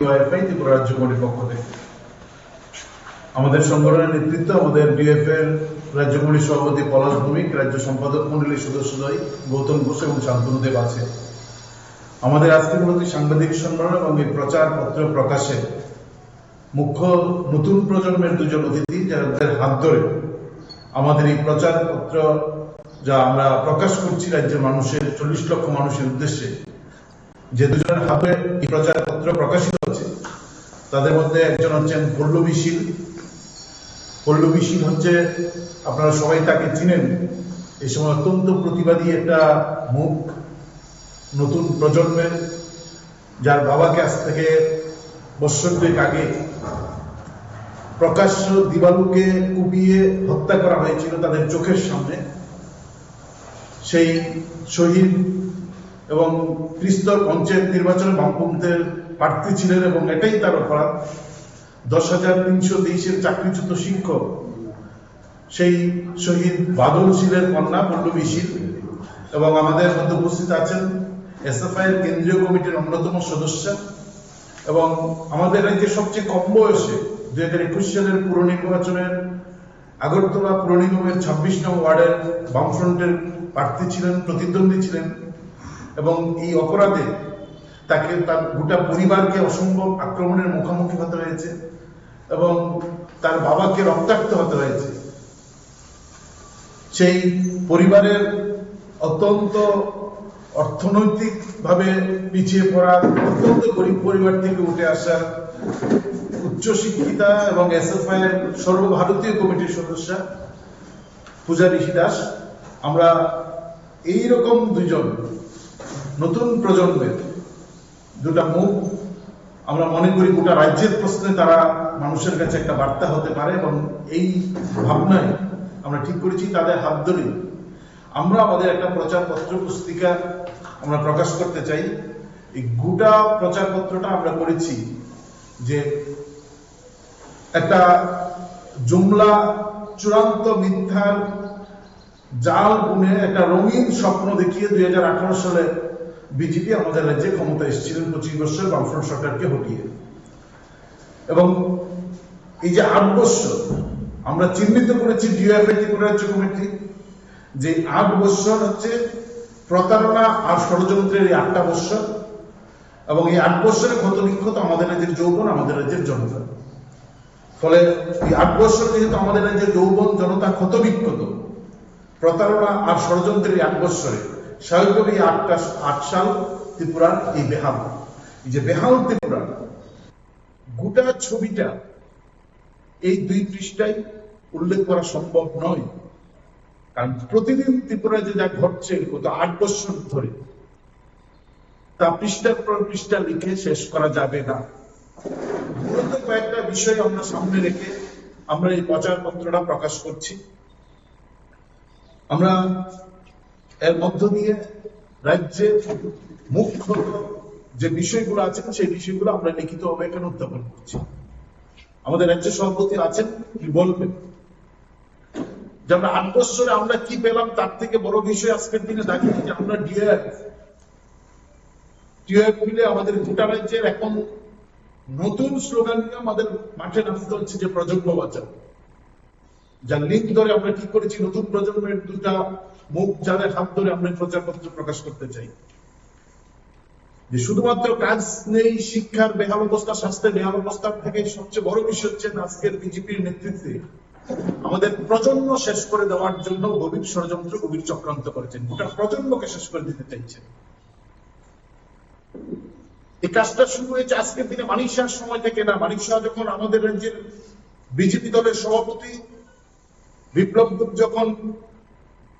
DOFI Tripura রাজ্য কমিটির পক্ষ থেকে আমাদের সংগঠনের নেতৃত্ব আমাদের ডিএফএর রাজ্য কমিটির সভাপতি পলাশ ভৌমিক, রাজ্য সম্পাদক মন্ডলীর সদস্যদ্বয় গৌতম ঘোষ এবং শান্তনু দেব আছে। আমাদের আজকের মূলত সাংবাদিক সম্মেলন এবং এই প্রচারপত্র প্রকাশে মুখ্য নতুন প্রজন্মের দুজন অতিথি যাদের হাত ধরে আমাদের এই প্রচারপত্র যা আমরা প্রকাশ করছি রাজ্যের মানুষের 40 লক্ষ মানুষের উদ্দেশ্যে, যে দুজনের হাতে এই প্রচারপত্র প্রকাশিত হচ্ছে তাদের মধ্যে একজন হচ্ছেন পল্লবী শীল। পল্লবী শীল হচ্ছে, আপনারা সবাই তাকে চিনেন, এই সময় অত্যন্ত প্রতিবাদী একটা মুখ নতুন প্রজন্মের, যার বাবাকে আজ থেকে বছর দুয়েক আগে প্রকাশ্য দিবালুকে কুপিয়ে হত্যা করা হয়েছিল তাদের চোখের সামনে। সেই শহীদ এবং ত্রিস্তর পঞ্চায়েত নির্বাচনে বামপন্থীর প্রার্থী ছিলেন এবং এটাই তার অপরাধ। 10,323-এর চাকরিচ্যুত শিক্ষক সেই শহীদ বাদল শীলের কন্যা পল্লবী শীল, এবং আমাদের মধ্যে উপস্থিত আছেন এসএফআই এর কেন্দ্রীয় কমিটির অন্যতম সদস্য এবং আমাদের রাজ্যের সবচেয়ে কম বয়সে 2021 সালের পুর নির্বাচনের আগরতলা পুর নিগমের 26 নং ওয়ার্ডের বামফ্রন্টের প্রার্থী ছিলেন, প্রতিদ্বন্দ্বী ছিলেন, এবং এই অপরাধে তাকে তার গোটা পরিবারকে অসম্ভব আক্রমণের মুখোমুখি হতে হয়েছে এবং তার বাবাকে রক্তাক্ত হতে হয়েছে। সেই পরিবারের অত্যন্ত অর্থনৈতিকভাবে পিছিয়ে পড়া, অত্যন্ত গরিব পরিবার থেকে উঠে আসা উচ্চশিক্ষিতা এবং এসএফআই এর সর্বভারতীয় কমিটির সদস্য পূজা ঋষি দাস, আমরা এইরকম দুজন নতুন প্রজন্মের দুটা মুখ আমরা মনে করি গোটা রাজ্যের প্রশ্নে তারা মানুষের কাছে একটা বার্তা হতে পারে, এবং এই ভাবনায় আমরা ঠিক করেছি তাদের হাত ধরে আমরা আমাদের একটা প্রচারপত্র পুস্তিকা আমরা প্রকাশ করতে চাই। এই গোটা প্রচারপত্রটা আমরা করেছি যে একটা জুমলা চূড়ান্ত মিথ্যার জাল বুনে একটা রঙিন স্বপ্ন দেখিয়ে 2018 সালে বিজেপি আমাদের রাজ্যে ক্ষমতা এসেছিলেন 25 বছর বামফ্রন্ট সরকারকে হটিয়ে, এবং এই যে 8 বছর আমরা চিহ্নিত করেছি ডিওএফআই ত্রিপুরা রাজ্য কমিটি, যে 8 বছর হচ্ছে প্রতারণা আর ষড়যন্ত্রের এই 8টা বছর, এবং এই 8 বছরে ক্ষত বিক্ষত আমাদের রাজ্যের যৌবন, আমাদের রাজ্যের জনতা। ফলে এই 8 বছর যেহেতু আমাদের রাজ্যের যৌবন জনতা ক্ষত বিক্ষত প্রতারণা আর ষড়যন্ত্রের 8 বছরে, স্বাভাবিকভাবে 8 সাল ত্রিপুরার এই বেহাল, এই যে বেহাল ত্রিপুরা গোটা ছবিটা এই 2 পৃষ্ঠায় উল্লেখ করা সম্ভব নয়, কারণ প্রতিদিন ত্রিপুরায় যে যা ঘটছে গত 8 বছর ধরে তা পৃষ্ঠার পর পৃষ্ঠা লিখে শেষ করা যাবে না। মূলত কয়েকটা বিষয় আমরা সামনে রেখে আমরা এই প্রচারপত্রটা প্রকাশ করছি। আমরা এর মধ্য দিয়ে রাজ্যের মুখ্য যে বিষয়গুলো আছে সেই বিষয়গুলো আমরা লিখিতভাবে এখানে উত্থাপন করছি। আমাদের রাজ্য সভাপতি আছেন, কি বলবেন যে আমরা 8 বছরে আমরা কি পেলাম, তার থেকে বড় বিষয় আজকের দিনে দেখিয়ে যে আমরা ডিওএফ মিলে আমাদের গোটা রাজ্যের এখন নতুন স্লোগান নিয়ে আমাদের মাঠে নামতে হচ্ছে যে প্রজন্ম বাঁচাও, যার লিঙ্ক ধরে আমরা কি করেছি নতুন প্রজন্মের দুটা মুখ যাদের হাত ধরে আমরা প্রচারপত্র প্রকাশ করতে চাই, যে শুধুমাত্র কাজ নেই, শিক্ষার বেহাল অবস্থা, স্বাস্থ্যের বেহাল অবস্থা থেকে সবচেয়ে বড় বিষয় হচ্ছে আজকের বিজেপির নেতৃত্বে আমাদের প্রজন্ম শেষ করে দেওয়ার জন্য গভীর ষড়যন্ত্র, গভীর চক্রান্ত করেছেন, গোটা প্রজন্মকে শেষ করে দিতে চাইছেন। এই কাজটা শুরু হয়েছে আজকের দিনে মানিক শাহর সময় থেকে না। মানিক শাহ যখন আমাদের রাজ্যের বিজেপি দলের সভাপতি, বিপ্লব গুপ্ত যখন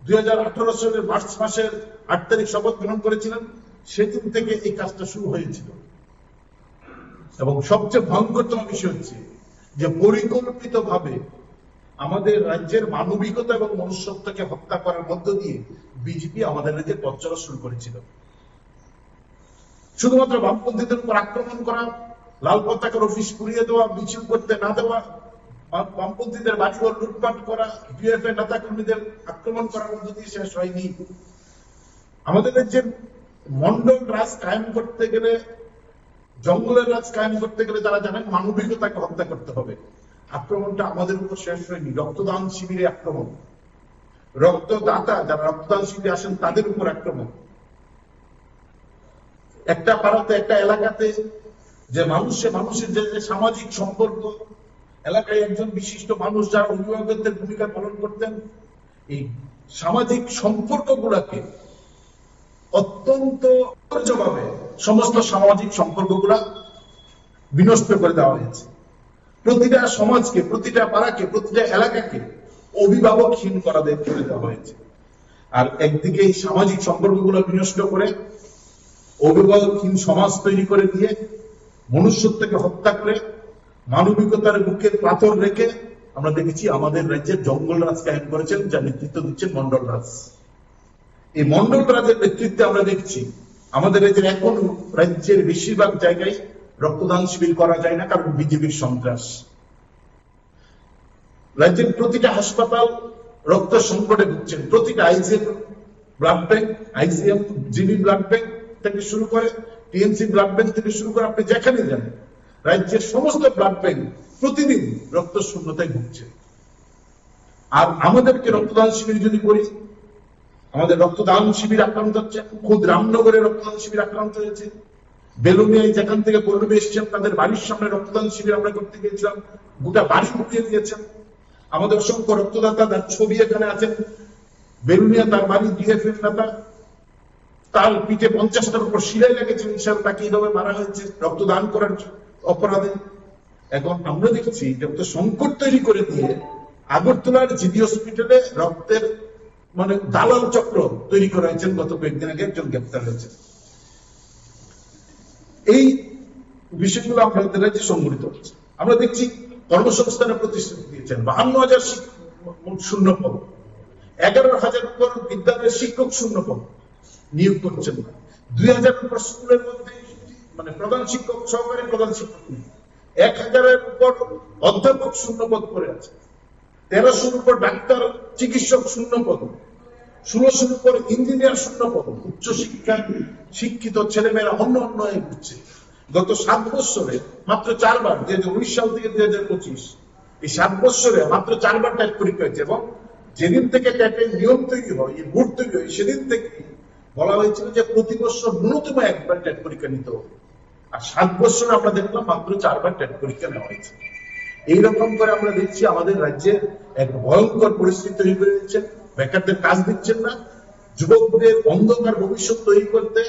2018 সালের মার্চ মাসের 8 তারিখ শপথ গ্রহণ করেছিলেন, সেদিন থেকে এই কাজটা শুরু হয়েছিল। এবং সবচেয়ে ভয়ঙ্করতম বিষয় হচ্ছে যে পরিকল্পিতভাবে আমাদের রাজ্যের মানবিকতা এবং মনুষ্যত্বকে হত্যা করার মধ্য দিয়ে বিজেপি আমাদের রাজ্যে পথ চলা শুরু করেছিল। শুধুমাত্র বামপন্থীদের উপর আক্রমণ করা, লাল পতাকার অফিস পুড়িয়ে দেওয়া, মিছিল করতে না দেওয়া, বামপন্থীদের বাড়িঘর লুটপাট করা, ডিএফআই নেতা কর্মীদের আক্রমণ করার মধ্য দিয়ে শেষ হয়নি। আমাদের রাজ্যের মন্ডল রাজ কায়েম করতে গেলে জঙ্গলের রাজ কায়েম করতে গেলে তারা জানেন মানবিকতাকে হত্যা করতে হবে। আক্রমণটা আমাদের উপর শেষ হয়নি, রক্তদান শিবিরে আক্রমণ, রক্তদাতা যারা রক্তদান শিবিরে আসেন তাদের উপর আক্রমণ। একটা পাড়াতে, একটা এলাকাতে যে মানুষের যে সামাজিক সম্পর্ক, এলাকায় একজন বিশিষ্ট মানুষ যারা অভিভাবকদের ভূমিকা পালন করতেন, এই সামাজিক সম্পর্ক গুলাকে অত্যন্ত জবাবে সমস্ত সামাজিক সম্পর্ক গুলা বিনষ্ট করে দেওয়া হয়েছে। প্রতিটা সমাজকে, প্রতিটা পাড়াকে, প্রতিটা এলাকাকে অভিভাবকহীন করে দেওয়া হয়েছে। আর একদিকে এই সামাজিক সম্পর্কগুলো বিনষ্ট করে অভিভাবকহীন সমাজ তৈরি করে দিয়ে মনুষ্যত্বকে হত্যা করে মানবিকতার বুকের পাথর রেখে আমরা দেখেছি আমাদের রাজ্যের জঙ্গল রাজ কায়েম করেছেন, যার নেতৃত্ব দিচ্ছেন মন্ডল রাজ। এই মন্ডল রাজের নেতৃত্বে আমরা দেখছি আমাদের রাজ্যের এখন রাজ্যের বেশিরভাগ জায়গায় রক্তদান শিবির করা যায় না, কারণ বিজেপির সন্ত্রাস। রাজ্যের প্রতিটা হাসপাতাল রক্ত সংকটে ভুগছেন, প্রতিটা IgM blood bank, IgM GB blood bank থেকে শুরু করে টিএমসি ব্লাড ব্যাংক থেকে শুরু করে আপনি যেখানে যান রাজ্যের সমস্ত ব্লাড ব্যাংক প্রতিদিন রক্ত শূন্যতায় ভুগছে। আর আমাদেরকে রক্তদান শিবির যদি করি, আমাদের রক্তদান শিবির আক্রান্ত হচ্ছে, খুদ রামনগরে রক্তদান শিবির আক্রান্ত হয়েছে, বেলুনিয়ায় যেখান থেকে কর্মী এসেছেন তাদের বাড়ির সামনে রক্তদান শিবির আমরা করতে গিয়েছিলাম, গোটা বাড়ি উঠিয়ে দিয়েছেন। আমাদের অসংখ্য রক্তদাতা, তার ছবি এখানে আছেন, বেলুনিয়া তার বাড়ি, ডিএফএফ নেতা, তার পিঠে 50টার উপর শিলাই লেগেছে, তাকে এইভাবে মারা হয়েছে রক্তদান করার অপরাধে। এখন আমরা দেখছি রক্ত সংকট তৈরি করে দিয়ে আগরতলার জিবি হসপিটালে রক্তের দালাল চক্র তৈরি করা হয়েছে। গত কয়েকদিন আগে একজন গ্রেপ্তার হয়েছে। এই বিষয়গুলো আমাদের রাজ্যে সংঘটিত হচ্ছে। আমরা দেখছি কর্মসংস্থানের প্রতিশ্রুতি দিয়েছেন, 52,000 শূন্য পদ, 11,000 উপর বিদ্যালয়ের শিক্ষক শূন্য পদ নিয়োগ করছেন না, 2,000 উপর স্কুলের মধ্যে প্রধান শিক্ষক, সহকারী প্রধান শিক্ষক নেই, 1,000-এর উপর অধ্যাপক শূন্য পদ পড়ে আছে, 1300-র উপর ডাক্তার চিকিৎসক শূন্য পদ, 1600-র উপর ইঞ্জিনিয়ার শূন্য পদ। উচ্চ শিক্ষা শিক্ষিত ছেলেমেয়েরা অন্য হয়ে ঘুরছে। গত 7 বছরে মাত্র 4 বার, 2019 সাল থেকে 2025, এই 7 বছরে মাত্র 4 বার ট্যাট পরীক্ষা হয়েছে। এবং যেদিন থেকে ট্যাটের নিয়ম তৈরি হয়, এই বোর্ড তৈরি হয়, সেদিন থেকে বলা হয়েছিল যে প্রতি বছর ন্যূনতম 1 বার ট্যাট পরীক্ষা নিতে হবে। আর 7 বছরে আমরা দেখলাম মাত্র 4 বার ট্যাট পরীক্ষা নেওয়া হয়েছে। এইরকম করে আমরা দেখছি আমাদের রাজ্যে এক ভয়ঙ্কর পরিস্থিতি তৈরি করে দিচ্ছেন, বেকারদের কাজ দিচ্ছেন না, যুবকদের অন্ধকার ভবিষ্যৎ তৈরি করতে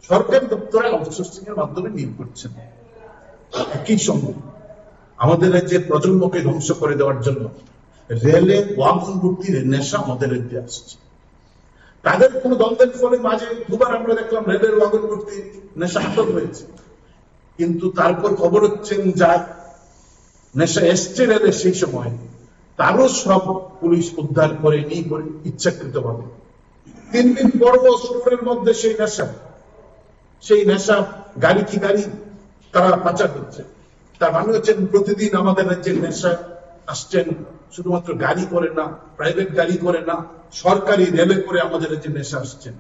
সরকারি দপ্তরে আউটসোর্সিং এর মাধ্যমে নিয়োগ করছেন। একই সঙ্গে আমাদের রাজ্যের প্রজন্মকে ধ্বংস করে দেওয়ার জন্য রেলে ওয়াগন ভর্তির নেশা আমাদের রাজ্যে আসছে। তাদের কোন দ্বন্দ্বের ফলে মাঝে 2বার আমরা দেখলাম রেলের ওয়াগন ভর্তির নেশা আটক হয়েছে, কিন্তু তারপর খবর হচ্ছেন যার নেশা এসছে রেলে সেই সময় তারও সব পুলিশ উদ্ধার করে নিয়ে করে ইচ্ছাকৃত ভাবে 3 দিন পর্ব শহরের মধ্যে সেই নেশা গাড়ি কি গাড়ি তারা পাচার করছে। তার মানে হচ্ছেন প্রতিদিন আমাদের রাজ্যের নেশা আসছেন, শুধুমাত্র গাড়ি করে না, প্রাইভেট গাড়ি করে না, সরকারি রেলে করে আমাদের রাজ্যে নেশা আসছেন।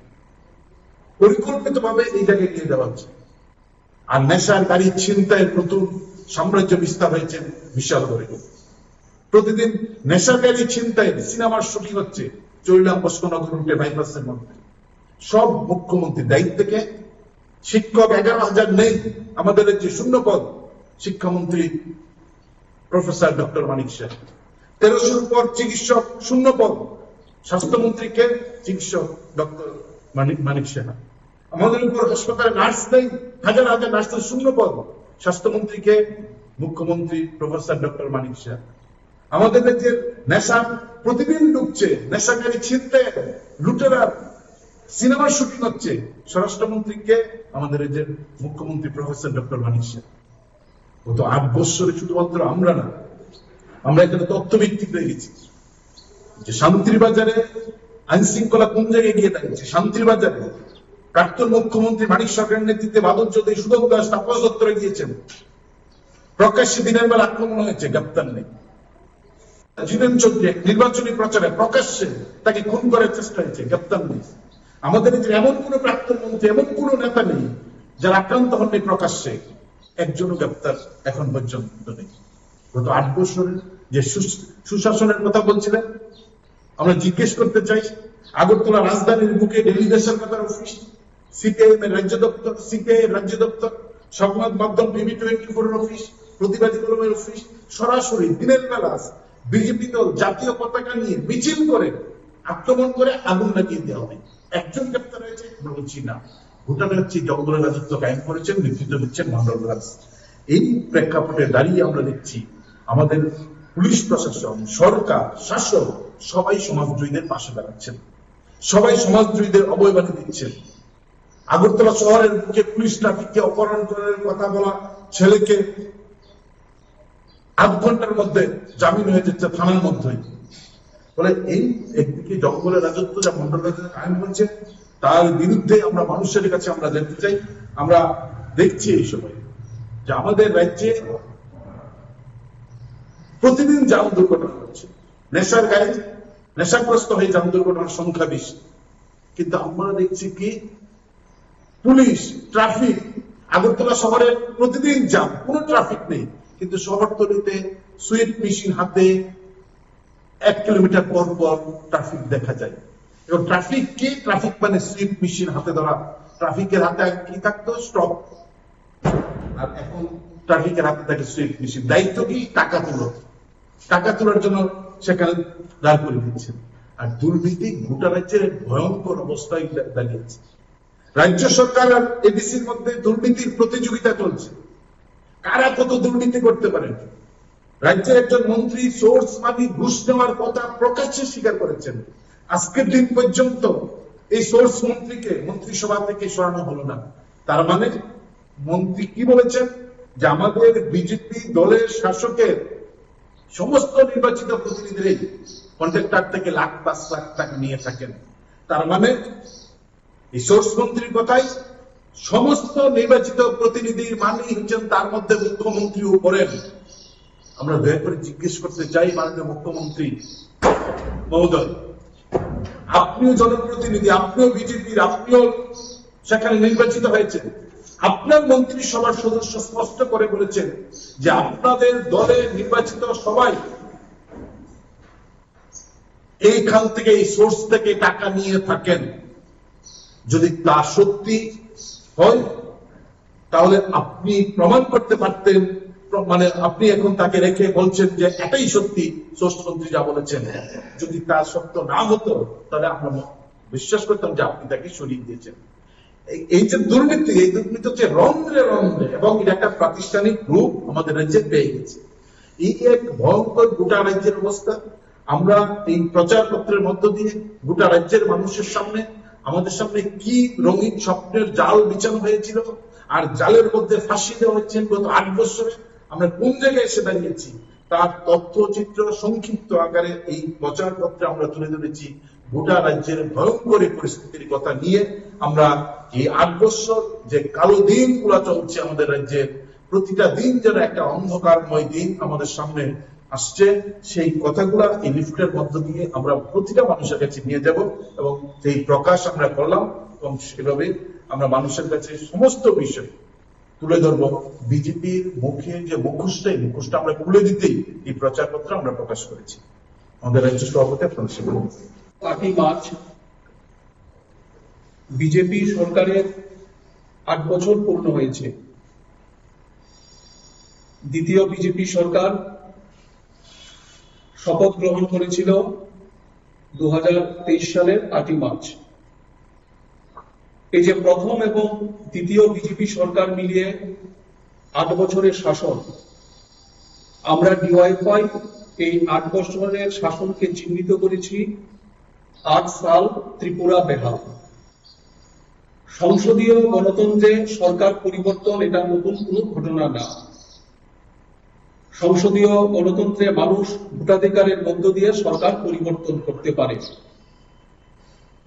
পরিকল্পিত ভাবে এই জায়গায় নিয়ে দেওয়া হচ্ছে। আর নেশার গাড়ি ছিনতাইয়ের নতুন সাম্রাজ্য বিস্তার হয়েছে বিশাল করে। প্রতিদিন নেশার গাড়ি ছিনতাইয়ের সিনেমার শুটিং হচ্ছে চৈলাম বস্কনগর রুটে বাইপাসের মধ্যে। সব মুখ্যমন্ত্রীর দায়িত্বকে, শিক্ষক 11,000 নেই আমাদের রাজ্যে শূন্য পদ, শিক্ষামন্ত্রী প্রফেসর ডক্টর মানিক শাহ, 1300-র উপর চিকিৎসক শূন্য পদ, স্বাস্থ্যমন্ত্রীকে চিকিৎসক ডক্টর মানিক শাহ। আমাদের উপর হাসপাতালে নার্স নেই, হাজার হাজার নার্সের শূন্য পদ, স্বাস্থ্যমন্ত্রীকে মুখ্যমন্ত্রী প্রফেসর ডক্টর মানিক শাহ। আমাদের রাজ্যের নেশা প্রতিদিন ঢুকছে, নেশাকারী ছিনতে লুটেরা সিনেমার শুটিং হচ্ছে, স্বরাষ্ট্রমন্ত্রীকে আমাদের রাজ্যের মুখ্যমন্ত্রী প্রফেসর ডক্টর মানিক শাহ। গত 8 বছরে শুধুমাত্র আমরা এখানে তথ্যভিত্তিক হয়ে গেছি যে শান্তির বাজারে আইন শৃঙ্খলা কোন জায়গায় গিয়ে দাঁড়িয়েছে। শান্তির বাজারে প্রাক্তন মুখ্যমন্ত্রী মানিক সরকারের নেতৃত্বে বাদল চৌধুরী, সুদক দাস তাপস দত্তরে গিয়েছেন, প্রকাশ্যে দিনের বেলা আক্রমণ হয়েছে, গ্রেপ্তার নেই। জিতেন চৌধুরী নির্বাচনী প্রচারে প্রকাশ্যে তাকে খুন করার চেষ্টা হয়েছে, গ্রেপ্তার নেই। আমাদের এমন কোন প্রাক্তন মন্ত্রী, এমন কোন নেতা নেই যারা আক্রান্ত হননি প্রকাশ্যে। একজনও গ্রেপ্তার এখন পর্যন্ত নেই। গত 8 বছরের যে সুশাসনের কথা বলছিলেন, আমরা জিজ্ঞেস করতে চাই, আগরতলা রাজধানীর বুকে ডেলি দেশের কথার অফিস, সিপিআইএম এর রাজ্য দপ্তর, সিপিআই এর রাজ্য দপ্তর, সংবাদ মাধ্যম BB24 এর অফিস, প্রতিবাদী কলমের অফিস, সরাসরি দিনের বেলা বিজেপি দল জাতীয় পতাকা নিয়ে মিছিল করে আক্রমণ করে আগুন লাগিয়ে দেওয়া হয়। একজন গ্রেপ্তার হয়েছে? আমরা বলছি না। ভুটানে হচ্ছে জঙ্গলের রাজত্ব কায়েম করেছেন, নেতৃত্ব দিচ্ছেন মন্ডল রাজ। এই প্রেক্ষাপটে দাঁড়িয়ে আমরা দেখছি আমাদের পুলিশ প্রশাসন, সরকার, শাসক সবাই সমাজদ্রোহীদের পাশে দাঁড়াচ্ছেন, সবাই সমাজদ্রোহীদের অবয়বানি দিচ্ছেন। আগরতলা শহরের বুকে পুলিশ ট্রাফিককে অপহরণ করার কথা বলা ছেলেকে 8 ঘন্টার মধ্যে জামিন হয়ে যাচ্ছে থানার মধ্যেই। ফলে এই একদিকে জঙ্গলের রাজত্ব যা মন্ডল রাজত্ব কায়েম হয়েছে, তার বিরুদ্ধে আমরা মানুষের কাছে আমরা জানতে চাই। আমরা দেখছি এই সময় যে আমাদের রাজ্যে প্রতিদিন যান দুর্ঘটনা হচ্ছে, নেশার গায়ে নেশাগ্রস্ত হয়ে যান দুর্ঘটনার সংখ্যা বেশি। কিন্তু আমরা দেখছি কি পুলিশ ট্রাফিক, আগরতলা শহরে প্রতিদিন জ্যাম, কোনো ট্রাফিক নেই, কিন্তু শহরতলিতে সুইপ মেশিন হাতে 1 কিলোমিটার পর পর ট্রাফিক দেখা যায়। এবং ট্রাফিক কি? ট্রাফিক মানে সুইপ মেশিন হাতে ধরা। ট্রাফিকের হাতে কি থাকতো? স্টপ। আর এখন ট্রাফিকের হাতে থাকে সুইপ মেশিন। দায়িত্ব কি? টাকা তুলো, টাকা তোলার জন্য সেখানে দাঁড় করে দিচ্ছেন। আর দুর্নীতি গোটা রাজ্যের ভয়ঙ্কর অবস্থায় দাঁড়িয়েছে। রাজ্য সরকার আর এডিসির মধ্যে দুর্নীতির প্রতিযোগিতা চলছে, কারা কত দুর্নীতি করতে পারেন। রাজ্যের একজন মন্ত্রী সোর্স মানি ঘুষ নেওয়ার কথা প্রকাশ্যে স্বীকার করেছেন। আজকের দিন পর্যন্ত এই সোর্স মন্ত্রীকে মন্ত্রিসভা থেকে সরানো হলো না। তার মানে মন্ত্রী কি বলেছেন? যে আমাদের বিজেপি দলের শাসকের সমস্ত নির্বাচিত প্রতিনিধিরাই কন্ট্রাক্টর থেকে লাখ 5 লাখ টাকা নিয়ে থাকেন। তার মানে এই সোর্স মন্ত্রীর কথাই সমস্ত নির্বাচিত প্রতিনিধির মানেই হচ্ছেন তার মধ্যে মুখ্যমন্ত্রীও পড়েন। আমরা দয়া করে জিজ্ঞেস করতে চাই, মাননীয় মুখ্যমন্ত্রী মহোদয়, আপনিও জনপ্রতিনিধি, আপনিও বিজেপির, আপনিও সেখানে নির্বাচিত হয়েছেন, আপনার মন্ত্রিসভার সদস্য স্পষ্ট করে বলেছেন যে আপনাদের দলে নির্বাচিত সবাই এইখান থেকে, এই সোর্স থেকে টাকা নিয়ে থাকেন। যদি তা সত্যি হয় তাহলে আপনি প্রমাণ করতে পারতেন, মানে আপনি এখন তাকে রেখে বলছেন যে এটাই সত্যি, সোর্স মন্ত্রী যা বলেছেন। যদি তা সত্য না হতো তাহলে আমরা বিশ্বাস করতাম যে আপনি তাকে সরিয়ে দিয়েছেন। এই যে দুর্নীতি, এই দুর্নীতি হচ্ছে রন্ধ্রে রন্ধ্রে, এবং এটা একটা প্রাতিষ্ঠানিক রূপ আমাদের রাজ্যে পেয়ে গেছে। এই এক ভয়ঙ্কর গোটা রাজ্যের অবস্থা। আমরা এই প্রচারপত্রের মধ্য দিয়ে গোটা রাজ্যের মানুষের সামনে, আমাদের সামনে কি রঙিন স্বপ্নের জাল বিছানো হয়েছিল, আর জালের মধ্যে ফাঁসি দেওয়া হচ্ছে গত 8 বছরে আমরা কোন জায়গায় এসে দাঁড়িয়েছি তার তথ্যচিত্র সংক্ষিপ্ত আকারে এই প্রচারপত্রে আমরা তুলে ধরেছি। গোটা রাজ্যের ভয়ঙ্কর পরিস্থিতির কথা নিয়ে আমরা এই 8 বছর যে কালো দিন গুলা চলছে আমাদের রাজ্যে, প্রতিটা দিন যেন একটা অন্ধকারময় দিন আমাদের সামনে আসছে, সেই কথাগুলা এই লিফটের মধ্য দিয়ে আমরা প্রতিটা মানুষের কাছে নিয়ে যাব এবং সেই প্রকাশ আমরা করলাম। এবং সেভাবে আমরা মানুষের কাছে সমস্ত বিষয় তুলে ধরবো। বিজেপির মুখে যে মুখোশটা আমরা খুলে দিতেই এই প্রচারপত্র আমরা প্রকাশ করেছি। আমাদের রাজ্য সভাপতি আপনাদের সাথে 8ই মার্চ বিজেপি সরকারের 8 বছর পূর্ণ হয়েছে। দ্বিতীয় বিজেপি সরকার শপথ গ্রহণ করেছিল 2023 সালের 8ই মার্চ। এই যে প্রথম এবং দ্বিতীয় বিজেপি সরকার মিলিয়ে 8 বছরের শাসন, আমরা ডিওয়াইফাই এই 8 বছরের শাসনকে চিহ্নিত করেছি 8 সাল ত্রিপুরা বেহাল। সংসদীয় গণতন্ত্রে সরকার পরিবর্তন এটা নতুন কোনো ঘটনা না। সংসদীয় গণতন্ত্রে মানুষ ভোটাধিকারের মধ্য দিয়ে সরকার পরিবর্তন করতে পারে।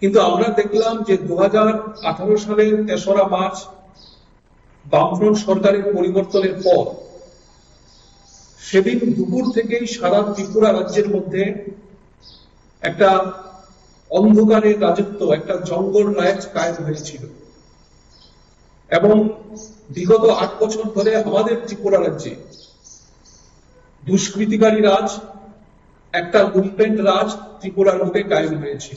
কিন্তু আমরা দেখলাম যে 2018 সালের 3রা মার্চ বামফ্রন্ট সরকারের পরিবর্তনের পর সেদিন দুপুর থেকেই সারা ত্রিপুরা রাজ্যের মধ্যে একটা অন্ধকারের রাজত্ব, একটা জঙ্গল রাজ কায়েম হয়েছিল। এবং বিগত 8 বছর ধরে আমাদের ত্রিপুরা রাজ্যে দুষ্কৃতিকারী রাজ, একটা লুটপেন্ট রাজ ত্রিপুরার বুকে কায়েম হয়েছে।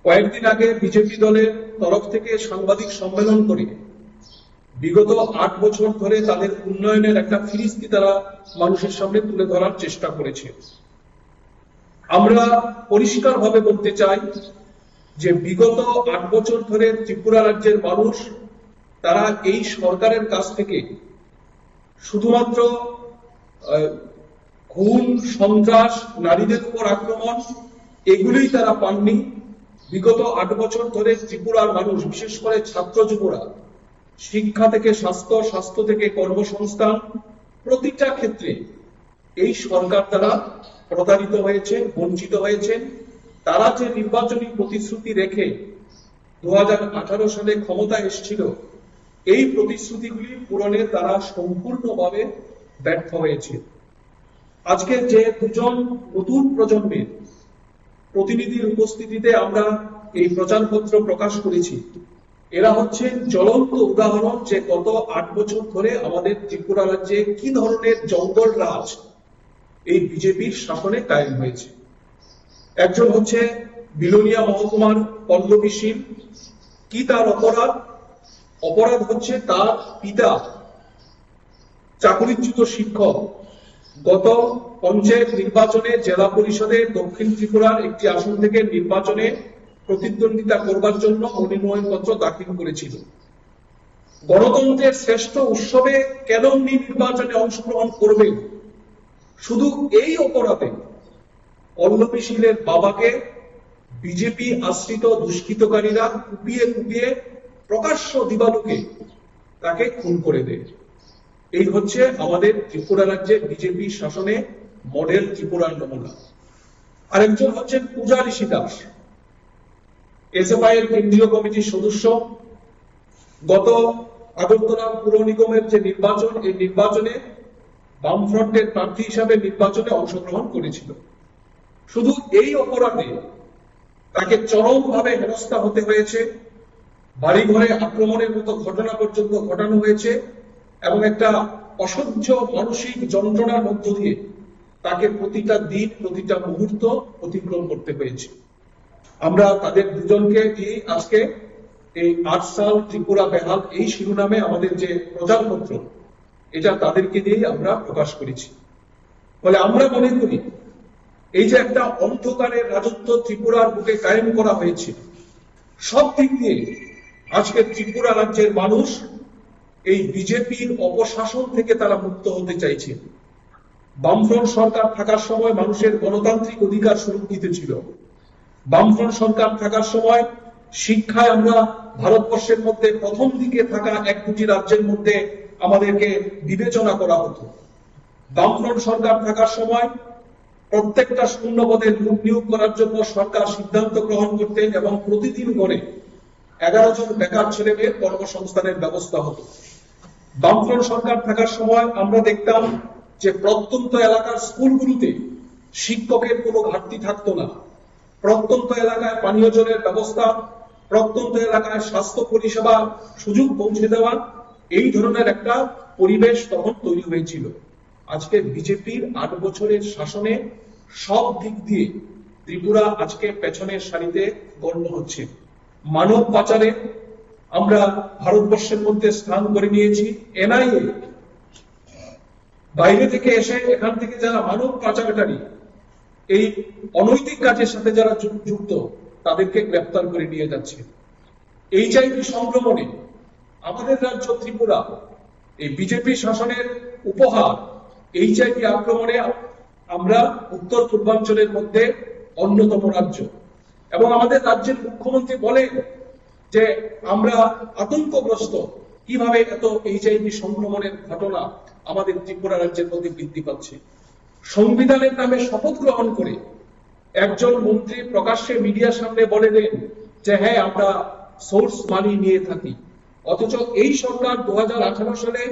কয়েকদিন আগে বিজেপি দলের তরফ থেকে সাংবাদিক সম্মেলন করে বিগত 8 বছর ধরে তাদের উন্নয়নের একটা ফিরিস্তি তারা মানুষের সামনে তুলে ধরার চেষ্টা করেছে। আমরা পরিষ্কারভাবে বলতে চাই যে বিগত 8 বছর ধরে ত্রিপুরা রাজ্যের মানুষ তারা এই সরকারের কাছ থেকে শুধুমাত্র খুন, সন্ত্রাস, নারীদের উপর আক্রমণ এগুলোই তারা পাননি। বিগত 8 বছর ধরে ত্রিপুরার মানুষ, বিশেষ করে ছাত্র যুবরা, শিক্ষা থেকে স্বাস্থ্য, স্বাস্থ্য থেকে কর্মসংস্থান, প্রতিটা ক্ষেত্রে এই সরকার দ্বারা প্রতারিত হয়েছে, বঞ্চিত হয়েছে। তারা যে নির্বাচনী প্রতিশ্রুতি রেখে 2018 সালে ক্ষমতা এসেছিল, এই প্রতিশ্রুতিগুলি পূরণে তারা সম্পূর্ণভাবে ব্যর্থ হয়েছে। আজকে যে দুজন নতুন প্রজন্মের প্রতিনিধির উপস্থিতিতে আমরা এই প্রচারপত্র প্রকাশ করেছি, এরা হচ্ছে জ্বলন্ত উদাহরণ যে গত 8 বছর ধরে আমাদের ত্রিপুরা রাজ্যে কি ধরনের জঙ্গল রাজ এই বিজেপির শাসনে কায়েম হয়েছে। একজন হচ্ছে বিলোনিয়া মহকুমার পল্লবী শীল। কি তার অপরাধ? অপরাধ হচ্ছে তার পিতা চাকরিচ্যুত শিক্ষক গত পঞ্চায়েত নির্বাচনে জেলা পরিষদে দক্ষিণ ত্রিপুরার একটি আসন থেকে নির্বাচনে প্রতিদ্বন্দ্বিতা করবার জন্য মনোনয়নপত্র দাখিল করেছিল। গণতন্ত্রের শ্রেষ্ঠ উৎসবে কেন উনি নির্বাচনে অংশগ্রহণ করবেন? শুধু এই অপরাধে পল্লবী শীলের বাবাকে বিজেপি আশ্রিত দুষ্কৃতকারীরা কুপিয়ে কুপিয়ে প্রকাশ্য দিবালোকে তাকে খুন করে দেয়। এই হচ্ছে আমাদের ত্রিপুরা রাজ্যে বিজেপি শাসনে মডেল ত্রিপুরার নমুনা। আরেকজন হচ্ছেন পূজা ঋষি দাস, এসএফআই এর কেন্দ্রীয় কমিটির সদস্য। গত আগরতলা পুর নিগমের যে নির্বাচন, এই নির্বাচনে বামফ্রন্টের প্রার্থী হিসাবে নির্বাচনে অংশগ্রহণ করেছিল। শুধু এই অপরাধে তাকে চরমভাবে হেনস্থা হতে হয়েছে, বাড়িঘরে আক্রমণের মতো ঘটনা পর্যন্ত ঘটানো হয়েছে এবং একটা অসহ্য মানসিক যন্ত্রণার মধ্য দিয়ে তাকে প্রতিটা দিন, প্রতিটা মুহূর্ত অতিক্রম করতে হয়েছে। আমরা তাদের দুজনকে দিয়ে আজকে এই 8 সাল ত্রিপুরা বেহাল এই শিরোনামে আমাদের যে প্রচারপত্র, এটা তাদেরকে দিয়েই আমরা প্রকাশ করেছি। ফলে আমরা মনে করি এই যে একটা অন্ধকারের রাজত্ব ত্রিপুরার বুকে কায়েম করা হয়েছে, সব দিক দিয়ে আজকে ত্রিপুরা রাজ্যের মানুষ এই বিজেপির অপশাসন থেকে তারা মুক্ত হতে চাইছে। বামফ্রন্ট সরকার থাকার সময় মানুষের গণতান্ত্রিক অধিকার সুরক্ষিত ছিল। বামফ্রন্ট সরকার থাকার সময় শিক্ষায় আমরা ভারতবর্ষের মধ্যে প্রথম দিকে থাকা 1-2টি রাজ্যের মধ্যে আমাদেরকে বিবেচনা করা হতো। বামফ্রন্ট সরকার থাকার সময় প্রত্যেকটা শূন্য পদে লোক নিয়োগ করার জন্য সরকার সিদ্ধান্ত গ্রহণ করতেন এবং প্রতিদিন গড়ে 11 জন বেকার ছেলে মেয়ের কর্মসংস্থানের ব্যবস্থা হতো। বামফ্রন্ট সরকার থাকার সময় আমরা দেখতাম যে প্রত্যন্ত এলাকার স্কুলগুলোতে শিক্ষকের কোনো ঘাটতি থাকতো না। প্রত্যন্ত এলাকায় পানীয় জলের ব্যবস্থা, প্রত্যন্ত এলাকায় স্বাস্থ্য পরিষেবা সুযোগ পৌঁছে দেওয়া, এই ধরনের একটা পরিবেশ তখন তৈরি হয়েছিল। আজকে বিজেপির 8 বছরের শাসনে সব দিক দিয়ে ত্রিপুরা আজকে পেছনের সারিতে গণ্য হচ্ছে। মানব পাচারে আমরা ভারতবর্ষের মধ্যে স্থান করে নিয়েছি। এনআইএ বাইরে থেকে এসে এখান থেকে যারা মানব পাচারকারী, এই অনৈতিক কাজের সাথে যারা যুক্ত, তাদেরকে গ্রেপ্তার করে নিয়ে যাচ্ছে। এইচআইভি সংক্রমণে আমাদের রাজ্য ত্রিপুরা এই বিজেপি শাসনের উপহার। এইচআইভি আক্রমণে আমরা উত্তর পূর্বাঞ্চলের মধ্যে অন্যতম রাজ্য, এবং আমাদের রাজ্যের মুখ্যমন্ত্রী বলেন যে আমরা আতঙ্কগ্রস্ত, কিভাবে এত এইচআইভি সংক্রমণের ঘটনা আমাদের ত্রিপুরা রাজ্যের মধ্যে বৃদ্ধি পাচ্ছে। সংবিধানের নামে শপথ গ্রহণ করে একজন মন্ত্রী প্রকাশ্যে মিডিয়ার সামনে বলে দেন যে হ্যাঁ আমরা সোর্স মানি নিয়ে থাকি, অথচ এই সরকার 2018 সালে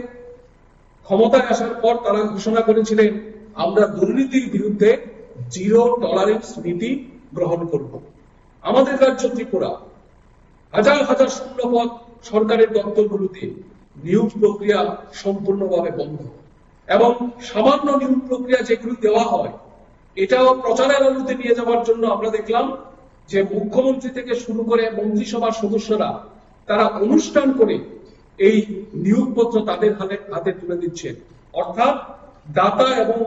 ক্ষমতায় আসার পর তারা ঘোষণা করেছিলেন আমরা দুর্নীতির বিরুদ্ধে 0 টলারেন্স নীতি গ্রহণ করব। আমাদের রাজ্য ত্রিপুরা হাজার হাজার শূন্যপদ সরকারের দপ্তরগুলোতে নিয়োগ প্রক্রিয়া সম্পূর্ণভাবে বন্ধ, এবং সামান্য নিয়োগ প্রক্রিয়া যেগুলি দেওয়া হয় এটাও প্রচারের আলোতে নিয়ে যাওয়ার জন্য আমরা দেখলাম যে মুখ্যমন্ত্রী থেকে শুরু করে মন্ত্রিসভার সদস্যরা তারা অনুষ্ঠান করে এই নিয়োগপত্র তাদের হাতে তুলে দিচ্ছে। অর্থাৎ দাতা এবং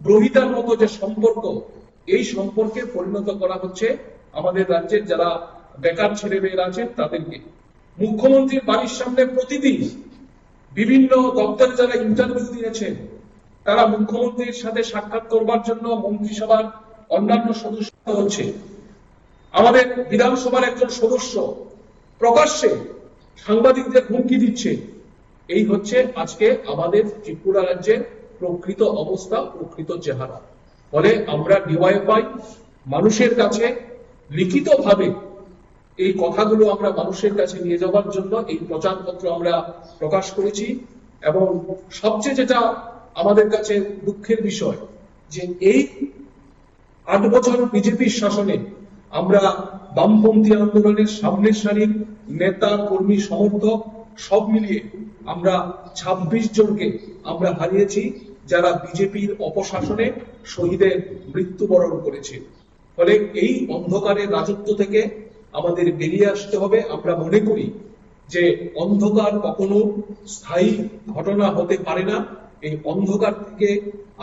গ্রহীতার মতো যে সম্পর্ক, এই সম্পর্কে পরিণত করা হচ্ছে আমাদের রাজ্যের যারা বেকার ছেলে মেয়েরা আছেন তাদেরকে। মুখ্যমন্ত্রীর বাড়ির সামনে প্রতিদিন বিভিন্ন দপ্তরে যারা ইন্টারভিউ দিয়েছেন তারা মুখ্যমন্ত্রীর সাথে সাক্ষাৎ করবার জন্য মন্ত্রিসভার অন্যান্য সদস্য হচ্ছে। আমাদের বিধানসভার একজন সদস্য প্রকাশ্যে সাংবাদিকদের হুমকি দিচ্ছে। এই হচ্ছে আজকে আমাদের ত্রিপুরা রাজ্যের প্রকৃত অবস্থা, প্রকৃত চেহারা। ফলে আমরা ডিওয়াইএফআই মানুষের কাছে লিখিতভাবে এই কথাগুলো আমরা মানুষের কাছে নিয়ে যাওয়ার জন্য এই প্রচারপত্র আমরা প্রকাশ করেছি। এবং সবচেয়ে যেটা আমাদের কাছে দুঃখের বিষয় যে এই 8 বছর বিজেপির শাসনে আমরা বামপন্থী আন্দোলনের সামনের সারির নেতা কর্মী সমর্থক সব মিলিয়ে আমরা 26 জনকে আমরা হারিয়েছি, যারা বিজেপির অপশাসনে শহীদের মৃত্যুবরণ করেছে। ফলে এই অন্ধকারের রাজত্ব থেকে আমাদের বেরিয়ে আসতে হবে। আমরা মনে করি যে অন্ধকার কখনো স্থায়ী ঘটনা হতে পারে না। এই অন্ধকার থেকে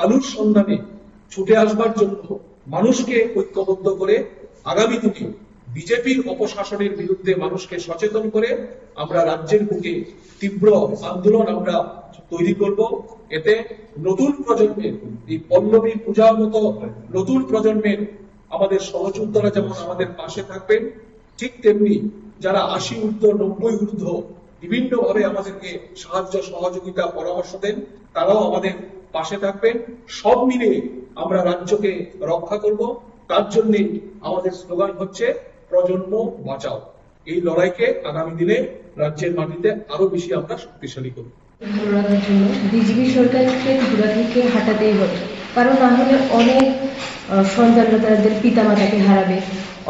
আলোর সন্ধানে ছুটে আসবার জন্য মানুষকে ঐক্যবদ্ধ করে আগামী দিনে বিজেপির অপশাসনের বিরুদ্ধে মানুষকে সচেতন করে আমরা রাজ্যের বুকে তীব্র আন্দোলন আমরা তৈরি করব। এতে নতুন প্রজন্মের, এই পল্লবী পূজার মতো নতুন প্রজন্মের আমাদের সহযোদ্ধারা যেমন আমাদের পাশে থাকবেন, ঠিক তেমনি যারা 80 ঊর্ধ্ব 90 ঊর্ধ্ব বিভিন্ন ভাবে আমাদেরকে সাহায্য সহযোগিতা পরামর্শ দেন, তারাও আমাদের পাশে থাকবেন। সব মিলে আমরা রাজ্যকে রক্ষা করব। তার জন্য আমাদের স্লোগান হচ্ছে প্রজন্ম বাঁচাও। এই লড়াইকে আগামী দিনে রাজ্যের মাটিতে আরো বেশি আমরা শক্তিশালী করব। ভালো রাখার জন্য বিজেপি সরকারকে ত্রিপুরা থেকে হাঁটাতেই হবে, কারণ না হলে অনেক সন্তানরা তাদের পিতা মাতাকে হারাবে,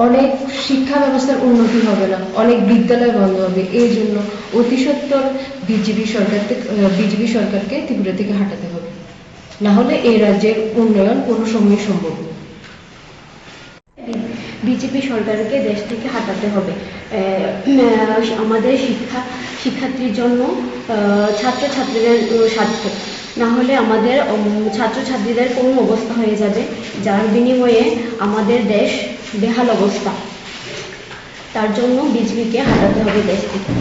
অনেক শিক্ষা ব্যবস্থার উন্নতি হবে না, অনেক বিদ্যালয় বন্ধ হবে। এই জন্য অতি সত্বর বিজেপি সরকারকে ত্রিপুরা থেকে হাঁটাতে হবে, না হলে এই রাজ্যের উন্নয়ন কোনো সময় সম্ভব নয়। বিজেপি সরকারকে দেশ থেকে হাঁটাতে হবে। আমাদের শিক্ষার্থীর জন্য ছাত্রছাত্রীদের স্বার্থ, না হলে আমাদের ছাত্রছাত্রীদের কোনো অবস্থা হয়ে যাবে যার বিনিময়ে আমাদের দেশ বেহাল অবস্থা। তার জন্য বিজেপিকে হাঁটাতে হবে দেশ থেকে।